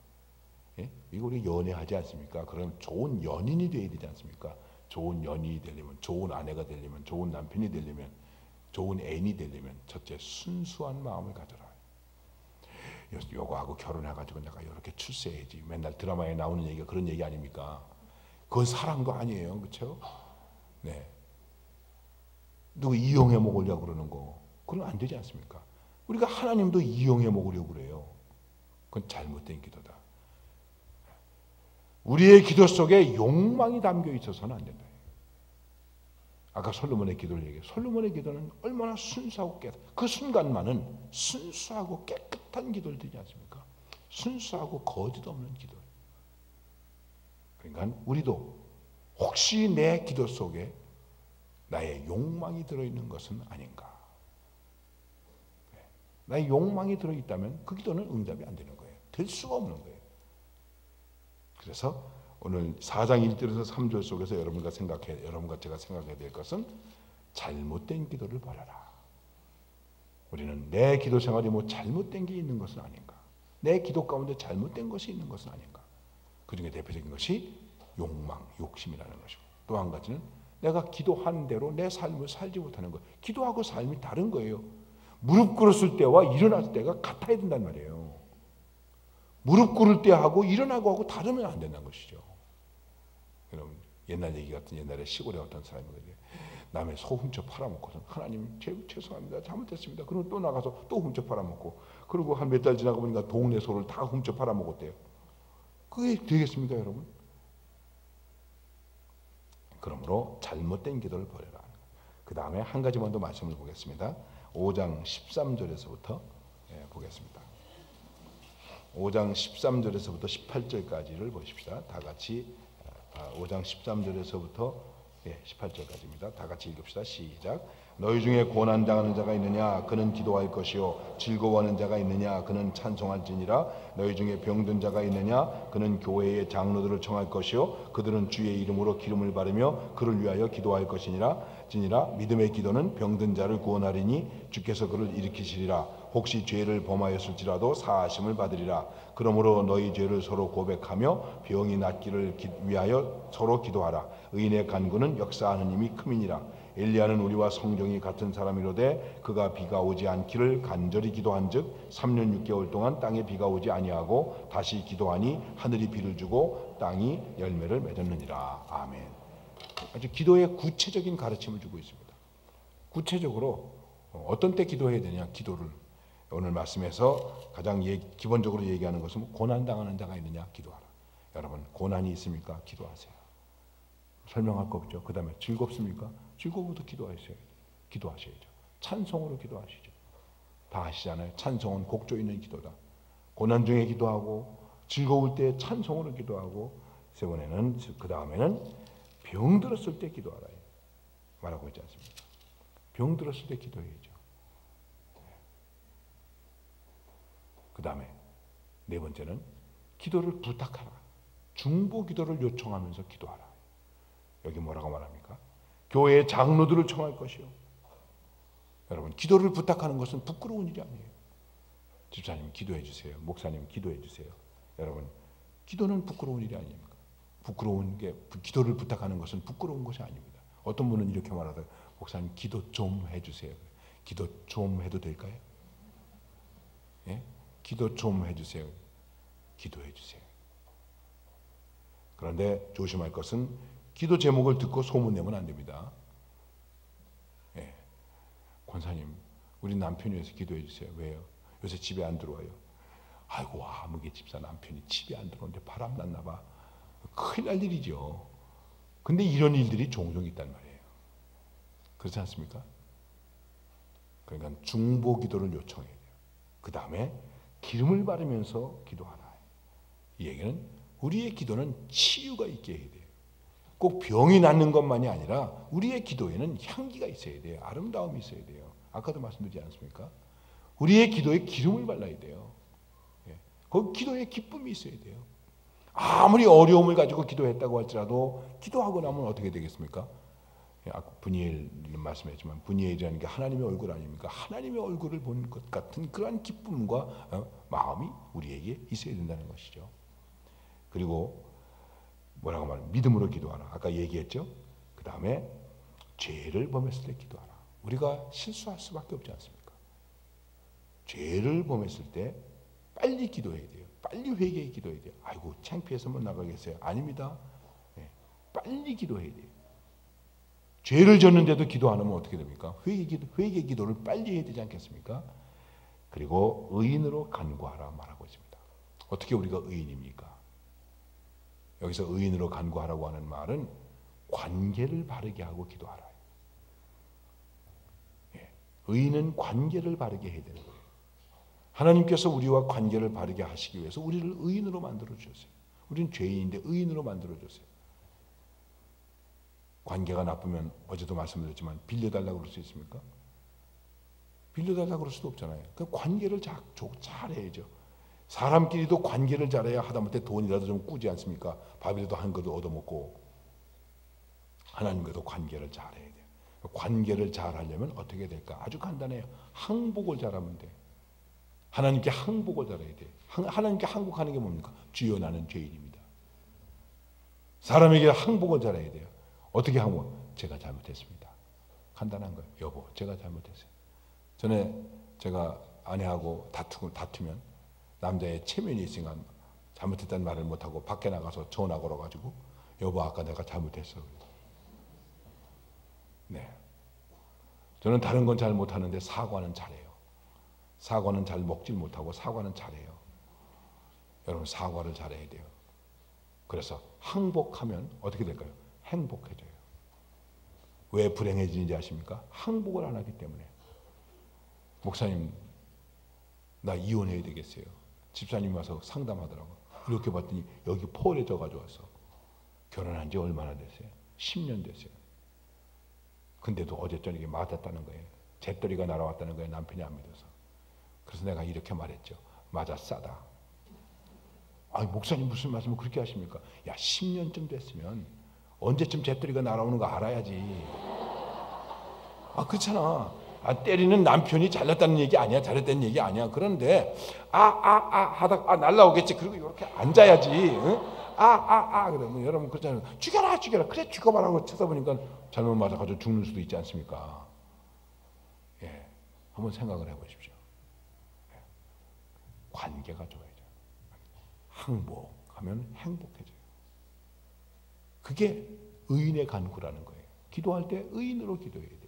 이거 우리 연애하지 않습니까? 그럼 좋은 연인이 되어야 되지 않습니까? 좋은 연인이 되려면, 좋은 아내가 되려면, 좋은 남편이 되려면, 좋은 애인이 되려면 첫째 순수한 마음을 가져라. 요거하고 결혼해가지고 내가 이렇게 출세해야지. 맨날 드라마에 나오는 얘기가 그런 얘기 아닙니까? 그건 사랑도 아니에요, 그렇죠? 네. 누구 이용해 먹으려고 그러는 거, 그건 안 되지 않습니까? 우리가 하나님도 이용해 먹으려고 그래요. 그건 잘못된 기도다. 우리의 기도 속에 욕망이 담겨 있어서는 안 된다. 아까 솔로몬의 기도를 얘기해요. 솔로몬의 기도는 얼마나 순수하고 그 순간만은 순수하고 깨끗한 기도를 드리지 않습니까? 순수하고 거짓 없는 기도. 그러니까 우리도 혹시 내 기도 속에 나의 욕망이 들어있는 것은 아닌가. 나의 욕망이 들어있다면 그 기도는 응답이 안 되는 거예요. 될 수가 없는 거예요. 그래서 오늘 4장 1절에서 3절 속에서 여러분과 제가 생각해야 될 것은 잘못된 기도를 버려라. 우리는 내 기도 생활이 뭐 잘못된 게 있는 것은 아닌가. 내 기도 가운데 잘못된 것이 있는 것은 아닌가. 그 중에 대표적인 것이 욕망, 욕심이라는 것이고, 또 한 가지는 내가 기도한 대로 내 삶을 살지 못하는 것. 기도하고 삶이 다른 거예요. 무릎 꿇었을 때와 일어났을 때가 같아야 된단 말이에요. 무릎 꿇을 때 하고 일어나고 하고 다르면 안 된다는 것이죠. 여러분, 옛날 얘기 같은, 옛날에 시골에 어떤 사람이 남의 소 훔쳐 팔아먹고서 하나님 죄송합니다, 잘못했습니다. 그리고 또 나가서 또 훔쳐 팔아먹고, 그리고 한 몇 달 지나고 보니까 동네 소를 다 훔쳐 팔아먹었대요. 그게 되겠습니까, 여러분? 그러므로 잘못된 기도를 버려라. 그 다음에 한 가지만 더 말씀을 보겠습니다. 5장 13절에서부터 보겠습니다. 5장 13절에서부터 18절까지를 보십시다. 다 같이 5장 13절에서부터 18절까지입니다. 다 같이 읽읍시다. 시작. 너희 중에 고난당하는 자가 있느냐? 그는 기도할 것이요. 즐거워하는 자가 있느냐? 그는 찬송할지니라. 너희 중에 병든 자가 있느냐? 그는 교회의 장로들을 청할 것이요. 그들은 주의 이름으로 기름을 바르며 그를 위하여 기도할 것이니라. 믿음의 기도는 병든 자를 구원하리니 주께서 그를 일으키시리라. 혹시 죄를 범하였을지라도 사하심을 받으리라. 그러므로 너희 죄를 서로 고백하며 병이 낫기를 위하여 서로 기도하라. 의인의 간구는 역사하는 힘이 큼이니라. 엘리야는 우리와 성정이 같은 사람이로되 그가 비가 오지 않기를 간절히 기도한즉 3년 6개월 동안 땅에 비가 오지 아니하고 다시 기도하니 하늘이 비를 주고 땅이 열매를 맺었느니라. 아멘. 아주 기도의 구체적인 가르침을 주고 있습니다. 구체적으로 어떤 때 기도해야 되냐? 기도를 오늘 말씀에서 가장 기본적으로 얘기하는 것은 고난당하는 자가 있느냐? 기도하라. 여러분, 고난이 있습니까? 기도하세요. 설명할 거 없죠. 그 다음에 즐겁습니까? 즐거움부터 기도하셔야죠. 찬송으로 기도하시죠. 다 아시잖아요. 찬송은 곡조 있는 기도다. 고난 중에 기도하고 즐거울 때 찬송으로 기도하고 세 번에는 그 다음에는 병 들었을 때 기도하라 말하고 있지 않습니까? 병 들었을 때 기도해야죠. 그 다음에 네 번째는 기도를 부탁하라. 중보 기도를 요청하면서 기도하라. 여기 뭐라고 말합니까? 교회의 장로들을 청할 것이요. 여러분, 기도를 부탁하는 것은 부끄러운 일이 아니에요. 집사님 기도해 주세요. 목사님 기도해 주세요. 여러분, 기도는 부끄러운 일이 아닙니까? 부끄러운 게, 기도를 부탁하는 것은 부끄러운 것이 아닙니다. 어떤 분은 이렇게 말하더라고요. 목사님 기도 좀 해주세요. 기도 좀 해도 될까요? 예? 기도 좀 해주세요. 기도해 주세요. 그런데 조심할 것은 기도 제목을 듣고 소문내면 안 됩니다. 예. 권사님, 우리 남편이 위해서 기도해 주세요. 왜요? 요새 집에 안 들어와요. 아이고, 아무개 집사 남편이 집에 안 들어오는데 바람 났나 봐. 큰일 날 일이죠. 근데 이런 일들이 종종 있단 말이에요. 그렇지 않습니까? 그러니까 중보 기도를 요청해야 돼요. 그 다음에 기름을 바르면서 기도하라. 이 얘기는 우리의 기도는 치유가 있게 해야 돼요. 꼭 병이 낫는 것만이 아니라 우리의 기도에는 향기가 있어야 돼요. 아름다움이 있어야 돼요. 아까도 말씀드리지 않습니까? 우리의 기도에 기름을 발라야 돼요. 그 기도에 기쁨이 있어야 돼요. 아무리 어려움을 가지고 기도했다고 할지라도 기도하고 나면 어떻게 되겠습니까? 아까 분이엘 말씀했지만 분이엘이라는 게 하나님의 얼굴 아닙니까? 하나님의 얼굴을 본 것 같은 그러한 기쁨과 마음이 우리에게 있어야 된다는 것이죠. 그리고 뭐라고 말하면 믿음으로 기도하라. 아까 얘기했죠. 그 다음에 죄를 범했을 때 기도하라. 우리가 실수할 수밖에 없지 않습니까? 죄를 범했을 때 빨리 기도해야 돼요. 빨리 회개해 기도해야 돼요. 아이고 창피해서 못 나가겠어요. 아닙니다. 빨리 기도해야 돼요. 죄를 졌는데도 기도 안 하면 어떻게 됩니까? 회개 기도를 빨리 해야 되지 않겠습니까? 그리고 의인으로 간구하라 말하고 있습니다. 어떻게 우리가 의인입니까? 여기서 의인으로 간구하라고 하는 말은 관계를 바르게 하고 기도하라. 의인은 관계를 바르게 해야 되는 거예요. 하나님께서 우리와 관계를 바르게 하시기 위해서 우리를 의인으로 만들어 주셨어요. 우리는 죄인인데 의인으로 만들어 주셨어요. 관계가 나쁘면 어제도 말씀드렸지만 빌려달라고 그럴 수 있습니까? 빌려달라고 그럴 수도 없잖아요. 그 관계를 잘해야죠. 사람끼리도 관계를 잘해야 하다못해 돈이라도 좀 꾸지 않습니까? 밥이라도 한 그릇 얻어먹고. 하나님과도 관계를 잘해야 돼요. 관계를 잘하려면 어떻게 될까? 아주 간단해요. 항복을 잘하면 돼. 하나님께 항복을 잘해야 돼. 하나님께 항복하는 게 뭡니까? 주여 나는 죄인입니다. 사람에게 항복을 잘해야 돼요. 어떻게 항복? 제가 잘못했습니다. 간단한 거예요. 여보, 제가 잘못했어요. 전에 제가 아내하고 다투면 남자의 체면이 있으니까 잘못했다는 말을 못하고 밖에 나가서 전화 걸어가지고 여보, 아까 내가 잘못했어. 네. 저는 다른 건 잘 못하는데 사과는 잘해요. 사과는 잘 먹질 못하고 사과는 잘해요. 여러분, 사과를 잘해야 돼요. 그래서 항복하면 어떻게 될까요? 행복해져요. 왜 불행해지는지 아십니까? 항복을 안 하기 때문에. 목사님, 나 이혼해야 되겠어요. 집사님 와서 상담하더라고. 이렇게 봤더니 여기 폴에 져가지고 왔어. 결혼한 지 얼마나 됐어요? 10년 됐어요. 근데도 어제 저녁에 맞았다는 거예요. 잿더리가 날아왔다는 거예요. 남편이 안 믿어서. 그래서 내가 이렇게 말했죠. 맞아, 싸다. 아니, 목사님 무슨 말씀을 그렇게 하십니까? 야, 10년쯤 됐으면 언제쯤 잿더리가 날아오는 거 알아야지. 아, 그렇잖아. 때리는 남편이 잘났다는 얘기 아니야. 잘했다는 얘기 아니야. 그런데 하다가 날라오겠지. 그리고 이렇게 앉아야지. 응? 그러면 여러분 그렇잖아요. 죽여라. 그래, 죽어봐라고 쳐다보니까 잘못 맞아가지고 죽는 수도 있지 않습니까? 예, 한번 생각을 해보십시오. 예. 관계가 좋아야죠. 항복하면 행복해져요. 그게 의인의 간구라는 거예요. 기도할 때 의인으로 기도해야 돼요.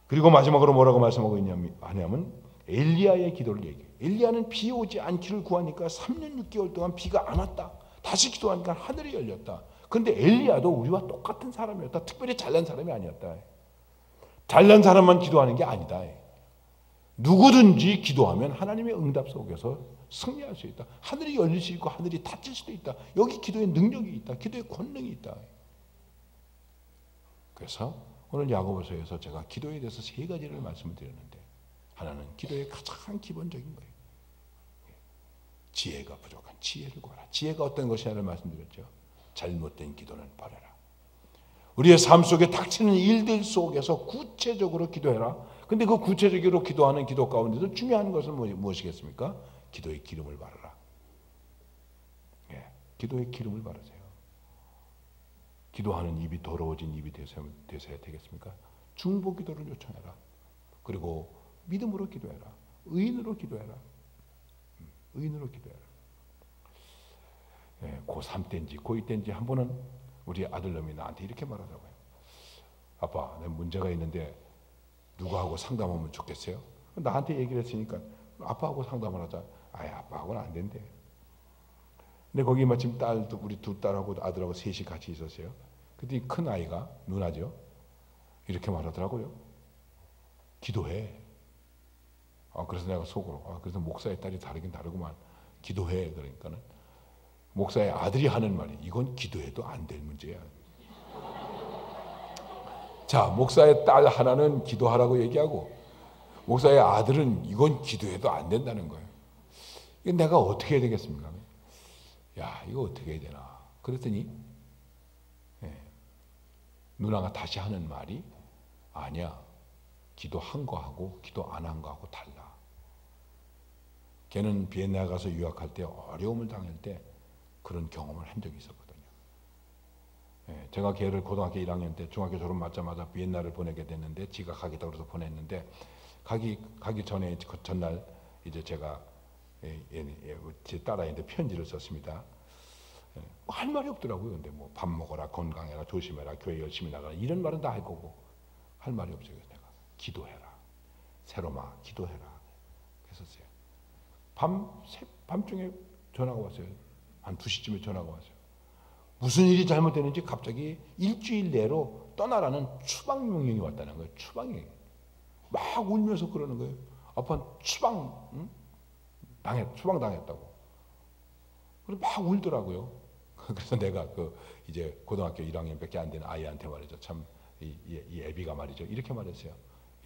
그리고 마지막으로 뭐라고 말씀하고 하냐면 엘리야의 기도를 얘기해요. 엘리야는 비 오지 않기를 구하니까 3년 6개월 동안 비가 안 왔다. 다시 기도하니까 하늘이 열렸다. 그런데 엘리야도 우리와 똑같은 사람이었다. 특별히 잘난 사람이 아니었다. 잘난 사람만 기도하는 게 아니다. 누구든지 기도하면 하나님의 응답 속에서 승리할 수 있다. 하늘이 열릴 수 있고 하늘이 닫힐 수도 있다. 여기 기도의 능력이 있다. 기도의 권능이 있다. 그래서 오늘 야고보서에서 제가 기도에 대해서 3가지를 말씀을 드렸는데, 하나는 기도의 가장 기본적인 거예요. 지혜가 부족한 지혜를 구하라. 지혜가 어떤 것이냐를 말씀드렸죠. 잘못된 기도는 버려라. 우리의 삶 속에 닥치는 일들 속에서 구체적으로 기도해라. 근데 그 구체적으로 기도하는 기도 가운데도 중요한 것은 무엇이겠습니까? 기도의 기름을 바르라. 예, 기도의 기름을 바르세요. 기도하는 입이 더러워진 입이 되셔야 되겠습니까? 중보 기도를 요청해라. 그리고 믿음으로 기도해라. 의인으로 기도해라. 의인으로 기도해라. 예, 고3 때인지 고2 때인지 한 번은 우리 아들놈이 나한테 이렇게 말하더라고요. 아빠, 내 문제가 있는데 누구하고 상담하면 좋겠어요? 나한테 얘기를 했으니까 아빠하고 상담을 하자. 아예 아빠하고는 안 된대. 근데 거기 마침 우리 두 딸하고 아들하고 셋이 같이 있었어요. 그때 큰 아이가 누나죠. 이렇게 말하더라고요. 기도해. 그래서 내가 속으로 그래서 목사의 딸이 다르긴 다르구만. 기도해. 그러니까는 목사의 아들이 하는 말이 이건 기도해도 안 될 문제야. 자, 목사의 딸 하나는 기도하라고 얘기하고 목사의 아들은 이건 기도해도 안 된다는 거예요. 이거 내가 어떻게 해야 되겠습니까? 야, 이거 어떻게 해야 되나? 그랬더니 누나가 다시 하는 말이 아니야. 기도한 거하고 기도 안 한 거하고 달라. 걔는 비엔나 가서 유학할 때 어려움을 당할 때 그런 경험을 한 적이 있었거든요. 제가 걔를 고등학교 1학년 때 중학교 졸업하자마자 비엔나를 보내게 됐는데 지각하겠다고 해서 보냈는데 가기 전에 그 전날 이제 제가 제 딸아이한테 편지를 썼습니다. 할 말이 없더라고요. 근데 뭐 밥 먹어라, 건강해라, 조심해라, 교회 열심히 나가라 이런 말은 다 할 거고 할 말이 없어요. 내가 기도해라, 새로마 기도해라 했었어요. 밤중에 전화가 왔어요. 한 2시쯤에 전화가 왔어요. 무슨 일이 잘못되는지 갑자기 일주일 내로 떠나라는 추방 명령이 왔다는 거예요. 추방이 막 울면서 그러는 거예요. 아빠 추방 당했다고. 그래서 막 울더라고요. 그래서 내가 이제 고등학교 1학년밖에 안 되는 아이한테 말이죠. 참 이 애비가 말이죠. 이렇게 말했어요.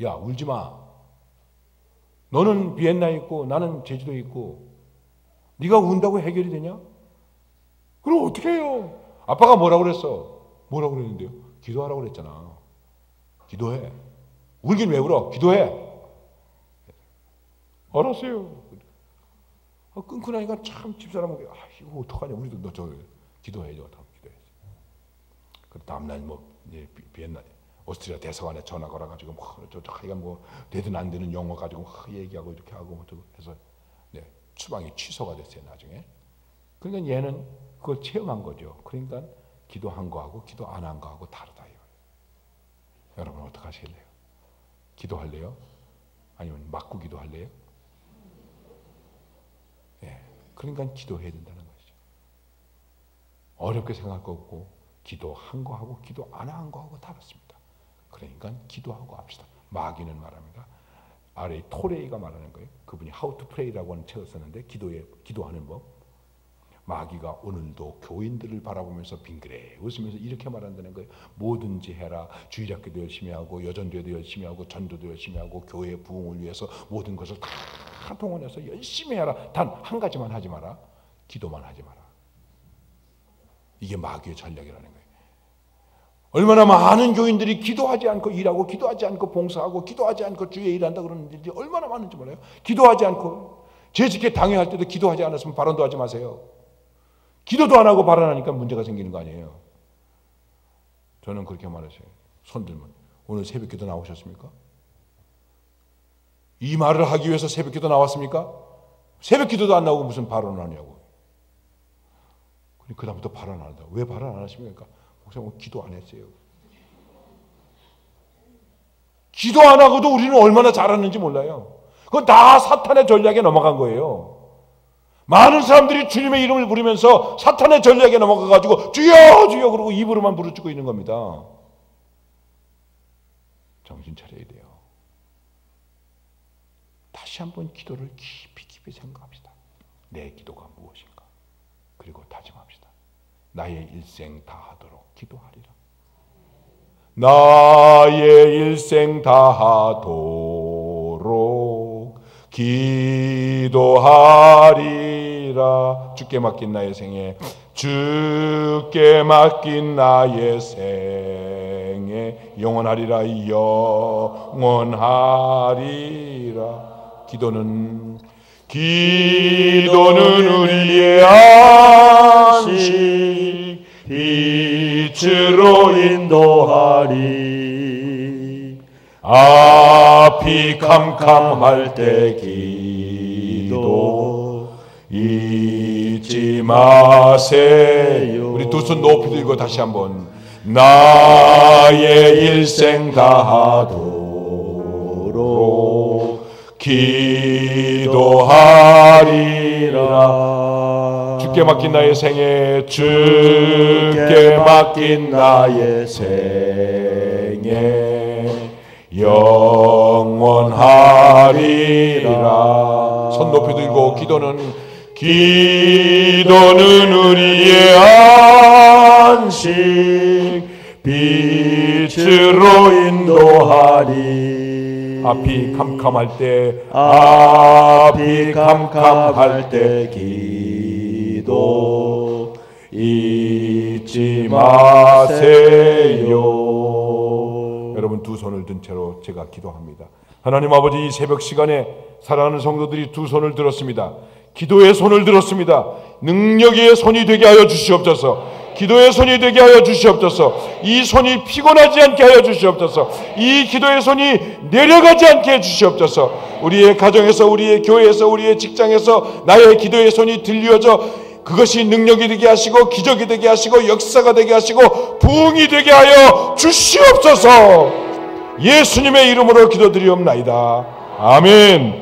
야, 울지 마. 너는 비엔나에 있고 나는 제주도에 있고 네가 운다고 해결이 되냐? 그럼 어떻게 해요? 아빠가 뭐라고 그랬어? 뭐라고 그랬는데요? 기도하라고 그랬잖아. 기도해. 울긴 왜 울어? 기도해. 알았어요. 끊고 나니까 참 집사람은 이거 어떡하냐. 우리도 너 기도해. 기도해. 그 다음날 이제 비엔나 오스트리아 대사관에 전화 걸어가지고 하여간 되든 안 되는 영어 가지고 얘기하고 이렇게 하고 해서 추방이 취소가 됐어요 나중에. 그러니까 얘는 그걸 체험한 거죠. 그러니까 기도한 거하고 기도 안 한 거하고 다르다 이거예요. 여러분 어떻게 하실래요? 기도할래요? 아니면 맞고 기도할래요? 그러니까 기도해야 된다는 것이죠. 어렵게 생각할 거 없고 기도한 거하고 기도 안 한 거하고 다릅니다. 그러니까 기도하고 합시다. 마귀는 말합니다. 아래 토레이가 말하는 거예요. 그분이 How to Pray라고 하는 책을 썼는데 기도하는 법. 마귀가 오늘도 교인들을 바라보면서 빙그레 웃으면서 이렇게 말한다는 거예요. 뭐든지 해라. 주일학교도 열심히 하고 여전도회도 열심히 하고 전도도 열심히 하고 교회 부흥을 위해서 모든 것을 다 동원해서 열심히 해라. 단 한 가지만 하지 마라. 기도만 하지 마라. 이게 마귀의 전략이라는 거예요. 얼마나 많은 교인들이 기도하지 않고 일하고 기도하지 않고 봉사하고 기도하지 않고 주에 일한다 그러는지 얼마나 많은지 몰라요. 기도하지 않고 재직회 당회할 때도 기도하지 않았으면 발언도 하지 마세요. 기도도 안 하고 발언하니까 문제가 생기는 거 아니에요. 저는 그렇게 말했어요. 손들면 오늘 새벽기도 나오셨습니까? 이 말을 하기 위해서 새벽기도 나왔습니까? 새벽기도도 안 나오고 무슨 발언을 하냐고. 그 다음부터 발언 안 한다. 왜 발언 안 하십니까? 목사님 기도 안 했어요. 기도 안 하고도 우리는 얼마나 잘하는지 몰라요. 그건 다 사탄의 전략에 넘어간 거예요. 많은 사람들이 주님의 이름을 부르면서 사탄의 전략에 넘어가가지고 주여 주여 그러고 입으로만 부르짖고 있는 겁니다. 정신 차려야 돼요. 다시 한번 기도를 깊이 생각합시다. 내 기도가 무엇인가? 그리고 다짐합시다. 나의 일생 다하도록 기도하리라. 나의 일생 다하도록 기도하리라. 주께 맡긴 나의 생애, 주께 맡긴 나의 생애 영원하리라. 영원하리라. 기도는 우리의 안식 빛으로 인도하리. 앞이 캄캄할 때 기도 잊지 마세요. 우리 두 손 높이 들고 다시 한번 나의 일생 다하도록 기도하리라. 주께 맡긴 나의 생애, 주께 맡긴 나의 생애 영원하리라. 손 높이 들고 기도는 우리의 안식 빛으로 인도하리. 앞이 캄캄할 때 기도 잊지 마세요. 여러분 두 손을 든 채로 제가 기도합니다. 하나님 아버지, 이 새벽 시간에 사랑하는 성도들이 두 손을 들었습니다. 기도의 손을 들었습니다. 능력의 손이 되게 하여 주시옵소서. 기도의 손이 되게 하여 주시옵소서. 이 손이 피곤하지 않게 하여 주시옵소서. 이 기도의 손이 내려가지 않게 해 주시옵소서. 우리의 가정에서, 우리의 교회에서, 우리의 직장에서 나의 기도의 손이 들려져 그것이 능력이 되게 하시고 기적이 되게 하시고 역사가 되게 하시고 부흥이 되게 하여 주시옵소서. 예수님의 이름으로 기도드리옵나이다. 아멘.